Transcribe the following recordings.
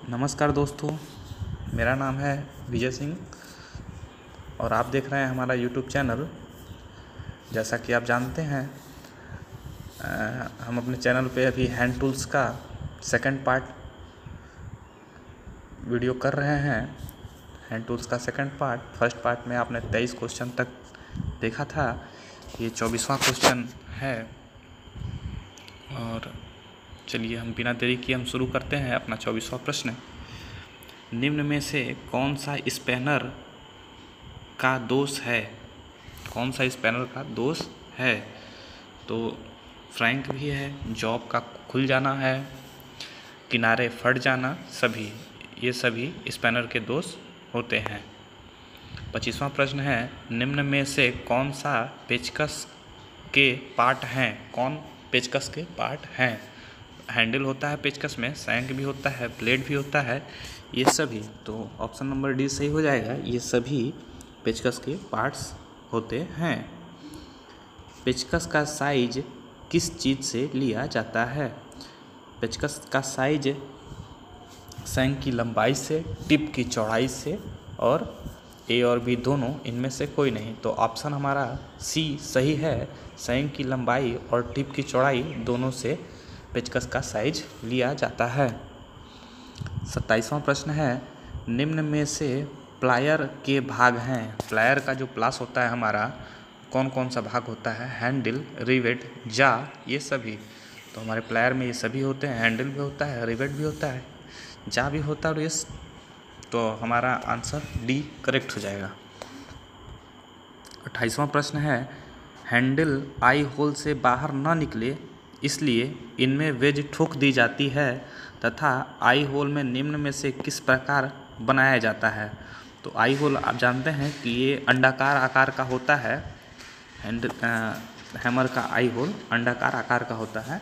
नमस्कार दोस्तों, मेरा नाम है विजय सिंह और आप देख रहे हैं हमारा यूट्यूब चैनल। जैसा कि आप जानते हैं, हम अपने चैनल पे अभी हैंड टूल्स का सेकंड पार्ट वीडियो कर रहे हैं। हैंड टूल्स का सेकंड पार्ट, फर्स्ट पार्ट में आपने 23 क्वेश्चन तक देखा था। ये 24वां क्वेश्चन है और चलिए हम बिना देरी किए हम शुरू करते हैं अपना 24वां प्रश्न। निम्न में से कौन सा स्पैनर का दोष है? कौन सा स्पैनर का दोष है? तो फ्रैंक भी है, जॉब का खुल जाना है, किनारे फट जाना, ये सभी स्पैनर के दोष होते हैं। 25वां प्रश्न है, निम्न में से कौन सा पेचकस के पार्ट हैं? कौन पेचकस के पार्ट हैं? हैंडल होता है पेचकस में, सैंक भी होता है, ब्लेड भी होता है, ये सभी। तो ऑप्शन नंबर डी सही हो जाएगा। ये सभी पेचकस के पार्ट्स होते हैं। पेचकस का साइज किस चीज़ से लिया जाता है? पेचकस का साइज सैंक की लंबाई से, टिप की चौड़ाई से, और ए और बी दोनों, इनमें से कोई नहीं। तो ऑप्शन हमारा सी सही है। सैंक की लंबाई और टिप की चौड़ाई दोनों से पेचकस का साइज लिया जाता है। 27वां प्रश्न है, निम्न में से प्लायर के भाग हैं। प्लायर का जो प्लास होता है हमारा, कौन कौन सा भाग होता है? हैंडल, रिवेट, जा, ये सभी। तो हमारे प्लायर में ये सभी होते हैं। हैंडल भी होता है, रिवेट भी होता है, जा भी होता है और ये, तो हमारा आंसर डी करेक्ट हो जाएगा। 28वां प्रश्न है, हैंडल आई होल से बाहर न निकले इसलिए इनमें वेज ठोक दी जाती है तथा आई होल में निम्न में से किस प्रकार बनाया जाता है? तो आई होल आप जानते हैं कि ये अंडाकार आकार का होता है। हैमर का आई होल अंडाकार आकार का होता है,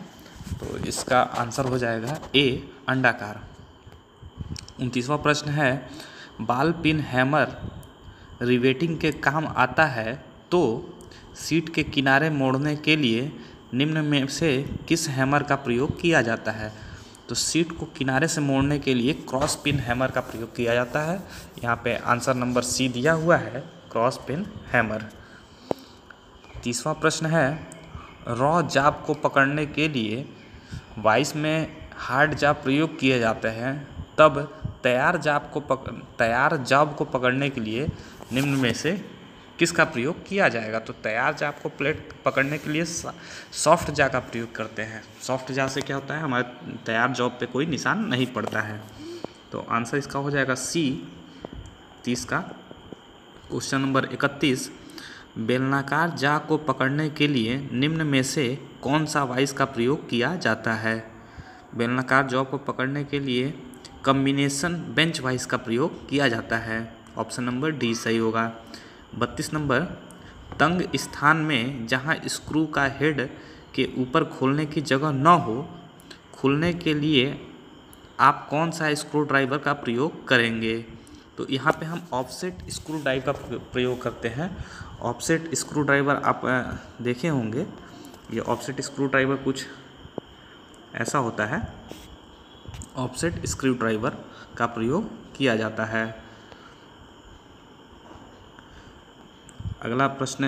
तो इसका आंसर हो जाएगा ए, अंडाकार। 29वां प्रश्न है, बॉल पिन हैमर रिवेटिंग के काम आता है तो सीट के किनारे मोड़ने के लिए निम्न में से किस हैमर का प्रयोग किया जाता है? तो सीट को किनारे से मोड़ने के लिए क्रॉस पिन हैमर का प्रयोग किया जाता है। यहाँ पे आंसर नंबर सी दिया हुआ है, क्रॉस पिन हैमर। 30वां प्रश्न है, रॉ जाब को पकड़ने के लिए वाइस में हार्ड जाब प्रयोग किए जाते हैं, तब तैयार जाब को पकड़ने के लिए निम्न में से किसका प्रयोग किया जाएगा? तो तैयार जाब को प्लेट पकड़ने के लिए सॉफ्ट जा का प्रयोग करते हैं। सॉफ्ट जा से क्या होता है, हमारे तैयार जॉब पे कोई निशान नहीं पड़ता है। तो आंसर इसका हो जाएगा सी, 30 का। क्वेश्चन नंबर 31, बेलनाकार जा को पकड़ने के लिए निम्न में से कौन सा वाइस का प्रयोग किया जाता है? बेलनाकार जॉब को पकड़ने के लिए कॉम्बिनेशन बेंच वाइस का प्रयोग किया जाता है। ऑप्शन नंबर डी सही होगा। 32 नंबर, तंग स्थान में जहां स्क्रू का हेड के ऊपर खोलने की जगह न हो, खुलने के लिए आप कौन सा स्क्रू ड्राइवर का प्रयोग करेंगे? तो यहाँ पे हम ऑफसेट स्क्रू ड्राइवर का प्रयोग करते हैं। ऑफसेट स्क्रू ड्राइवर आप देखे होंगे। ये ऑफसेट स्क्रू ड्राइवर कुछ ऐसा होता है। ऑफसेट स्क्रू ड्राइवर का प्रयोग किया जाता है। अगला प्रश्न,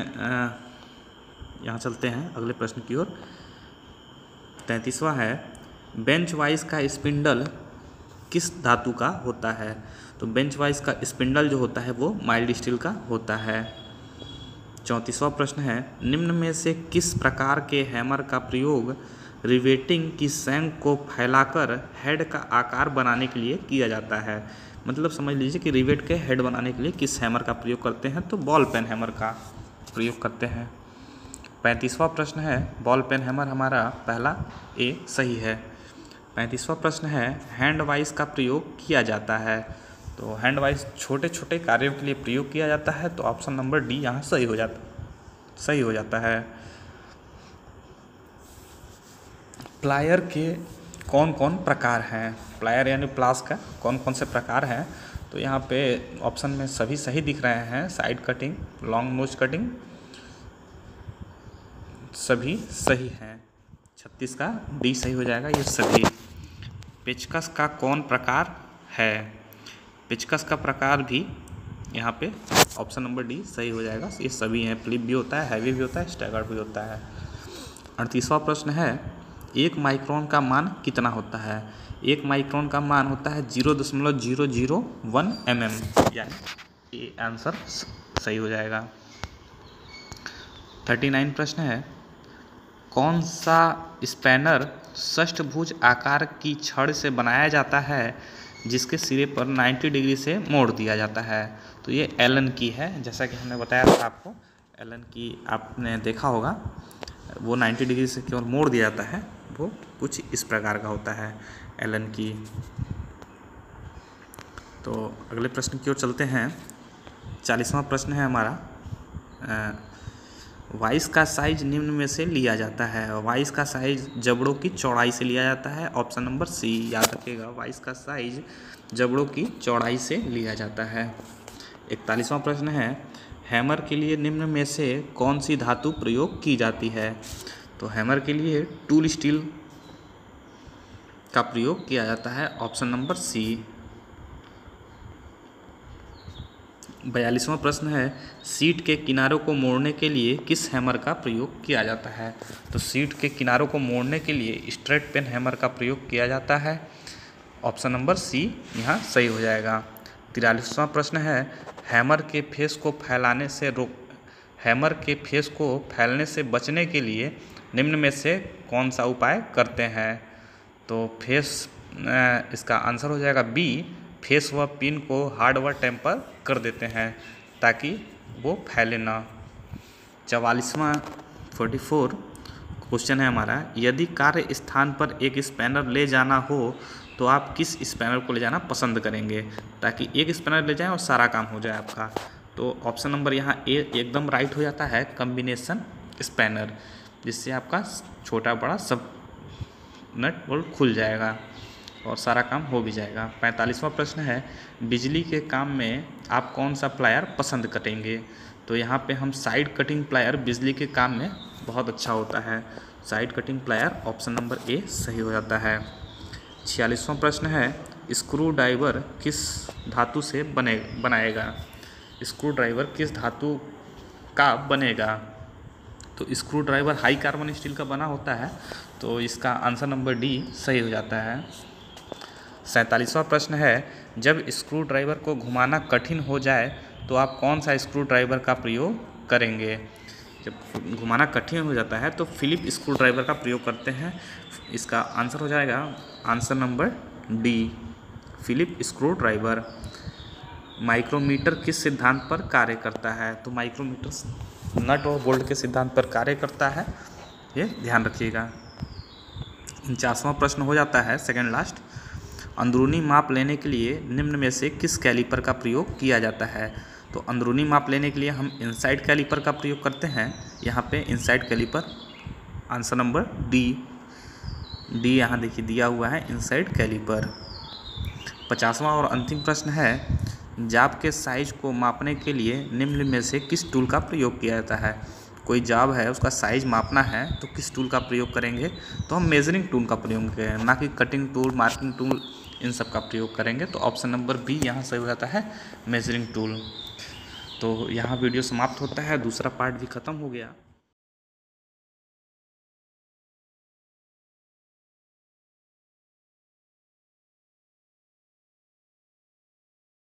यहाँ चलते हैं अगले प्रश्न की ओर। 33वां है, बेंच वाइस का स्पिंडल किस धातु का होता है? तो बेंच वाइस का स्पिंडल जो होता है वो माइल्ड स्टील का होता है। 34वां प्रश्न है, निम्न में से किस प्रकार के हैमर का प्रयोग रिवेटिंग की सैंक को फैलाकर हेड का आकार बनाने के लिए किया जाता है? मतलब समझ लीजिए कि रिवेट के हेड बनाने के लिए किस हैमर का प्रयोग करते हैं? तो बॉल पेन हैमर का प्रयोग करते हैं। 35वां प्रश्न है, बॉल पेन हैमर हमारा पहला ए सही है। 35वां प्रश्न है, हैंड वाइस का प्रयोग किया जाता है। तो हैंड वाइस छोटे छोटे कार्यों के लिए प्रयोग किया जाता है, तो ऑप्शन नंबर डी यहाँ सही हो जाता है। प्लायर के कौन कौन प्रकार हैं? प्लायर यानी प्लास का कौन कौन से प्रकार हैं? तो यहाँ पे ऑप्शन में सभी सही दिख रहे हैं। Side cutting, long nose cutting, सभी सही हैं। 36 का डी सही हो जाएगा, ये सभी। पेचकस का कौन प्रकार है। पेचकस का प्रकार भी यहाँ पे ऑप्शन नंबर डी सही हो जाएगा। ये सभी हैं, फ्लिप भी होता है, हैवी भी होता है, स्टैगर्ड भी होता है। 38वां प्रश्न है 1 माइक्रोन का मान कितना होता है? 1 माइक्रोन का मान होता है 0.001 mm, यानी ये आंसर सही हो जाएगा। 39 प्रश्न है कौन सा स्पैनर षष्ठभुज आकार की छड़ से बनाया जाता है जिसके सिरे पर 90 डिग्री से मोड़ दिया जाता है? तो ये एलन की है, जैसा कि हमने बताया था आपको। एलन की आपने देखा होगा, वो 90 डिग्री से केवल मोड़ दिया जाता है, वो कुछ इस प्रकार का होता है एलन की। तो अगले प्रश्न की ओर चलते हैं। 40वां प्रश्न है हमारा वाइस का साइज निम्न में से लिया जाता है। वाइस का साइज जबड़ों की चौड़ाई से लिया जाता है। ऑप्शन नंबर सी, याद रखिएगा, वाइस का साइज जबड़ों की चौड़ाई से लिया जाता है। 41वां प्रश्न है हैमर के लिए निम्न में से कौन सी धातु प्रयोग की जाती है? तो हैमर के लिए टूल स्टील का प्रयोग किया जाता है। Option number C. 42वां प्रश्न है सीट के किनारों को मोड़ने के लिए किस हैमर का प्रयोग किया जाता है? तो सीट के किनारों को मोड़ने के लिए स्ट्रेट पेन हैमर का प्रयोग किया जाता है। ऑप्शन नंबर सी यहाँ सही हो जाएगा। 43वां प्रश्न है हैमर के फेस को फैलने से बचने के लिए निम्न में से कौन सा उपाय करते हैं? तो इसका आंसर हो जाएगा बी, फेस व पिन को हार्ड व टेम्पर कर देते हैं ताकि वो फैले ना। 44वां 44 क्वेश्चन है हमारा यदि कार्य स्थान पर एक स्पैनर ले जाना हो तो आप किस स्पैनर को ले जाना पसंद करेंगे ताकि एक स्पैनर ले जाएं और सारा काम हो जाए आपका? तो ऑप्शन नंबर यहाँ ए एकदम राइट हो जाता है, कॉम्बिनेशन स्पैनर, जिससे आपका छोटा बड़ा सब नट बोल्ट खुल जाएगा और सारा काम हो भी जाएगा। 45वां प्रश्न है बिजली के काम में आप कौन सा प्लायर पसंद करेंगे? तो यहाँ पे हम साइड कटिंग प्लायर बिजली के काम में बहुत अच्छा होता है। Side cutting plier option number A सही हो जाता है। 46वां प्रश्न है स्क्रू ड्राइवर किस धातु से बनाएगा? स्क्रू ड्राइवर किस धातु का बनेगा? तो screw driver high carbon steel का बना होता है, तो इसका आंसर नंबर डी सही हो जाता है। 47वां प्रश्न है जब स्क्रू ड्राइवर को घुमाना कठिन हो जाए तो आप कौन सा स्क्रू ड्राइवर का प्रयोग करेंगे? जब घुमाना कठिन हो जाता है तो फिलिप स्क्रू ड्राइवर का प्रयोग करते हैं। इसका आंसर हो जाएगा answer number D, Philip screw driver. Micrometer किस सिद्धांत पर कार्य करता है? तो माइक्रोमीटर नट और बोल्ट के सिद्धांत पर कार्य करता है, ये ध्यान रखिएगा। 49वां प्रश्न हो जाता है सेकेंड लास्ट अंदरूनी माप लेने के लिए निम्न में से किस कैलिपर का प्रयोग किया जाता है? तो अंदरूनी माप लेने के लिए हम इनसाइड कैलिपर का प्रयोग करते हैं। यहाँ पे inside caliper answer number D यहाँ देखिए दिया हुआ है, इनसाइड कैलिपर। 50वां और अंतिम प्रश्न है जाब के साइज को मापने के लिए निम्न में से किस टूल का प्रयोग किया जाता है? कोई जाब है उसका साइज मापना है तो किस टूल का प्रयोग करेंगे? तो हम मेजरिंग टूल का प्रयोग करेंगे, ना कि कटिंग टूल, मार्किंग टूल, इन सब का प्रयोग करेंगे। तो ऑप्शन नंबर बी यहाँ सही हो जाता है, मेजरिंग टूल। तो यहाँ वीडियो समाप्त होता है, दूसरा पार्ट भी ख़त्म हो गया।